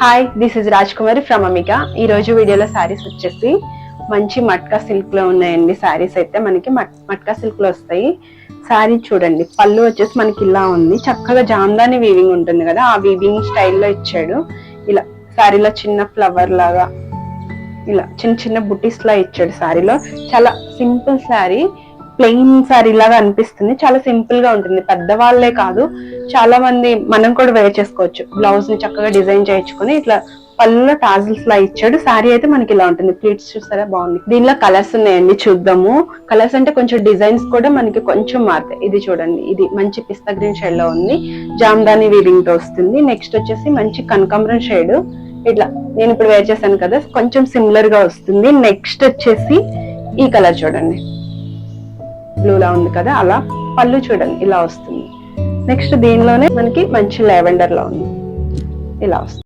Hi, this is Raj Kumari from Amika. ఈ రోజు వీడియోలో శారీస్ వచ్చేసి మంచి మట్కా సిల్క్ లో ఉన్నాయండి. శారీస్ అయితే మనకి మట్కా సిల్క్ లో వస్తాయి. శారీ చూడండి, పళ్ళు వచ్చేసి మనకి ఇలా ఉంది. చక్కగా జామ్దాని వీవింగ్ ఉంటుంది కదా, ఆ వీవింగ్ స్టైల్లో ఇచ్చాడు. ఇలా శారీలో చిన్న ఫ్లవర్ లాగా ఇలా చిన్న చిన్న బుటీస్ లా ఇచ్చాడు. శారీలో చాలా సింపుల్ శారీ, ప్లెయిన్ శారీ లాగా అనిపిస్తుంది. చాలా సింపుల్ గా ఉంటుంది. పెద్దవాళ్లే కాదు, చాలా మంది మనం కూడా వేర్ చేసుకోవచ్చు. బ్లౌజ్ ని చక్కగా డిజైన్ చేయించుకుని ఇట్లా పళ్ళులో టాజిల్స్ లా ఇచ్చాడు. శారీ అయితే మనకి ఇలా ఉంటుంది. ప్లీట్స్ చూసారా, బాగుంది. దీనిలో కలర్స్ ఉన్నాయండి, చూద్దాము. కలర్స్ అంటే కొంచెం డిజైన్స్ కూడా మనకి కొంచెం మారుతాయి. ఇది చూడండి, ఇది మంచి పిస్తా గ్రీన్ షేడ్ లో ఉంది, జామ్దాని వీవింగ్ తో వస్తుంది. నెక్స్ట్ వచ్చేసి మంచి కనకాంబరం షేడ్, ఇట్లా నేను ఇప్పుడు వేర్ చేశాను కదా, కొంచెం సిమిలర్ గా వస్తుంది. నెక్స్ట్ వచ్చేసి ఈ కలర్ చూడండి, బ్లూ లా ఉంది కదా, అలా పళ్ళు చూడండి ఇలా వస్తుంది. నెక్స్ట్ దీనిలోనే మనకి మంచి లావెండర్ లా ఉంది, ఇలా వస్తుంది.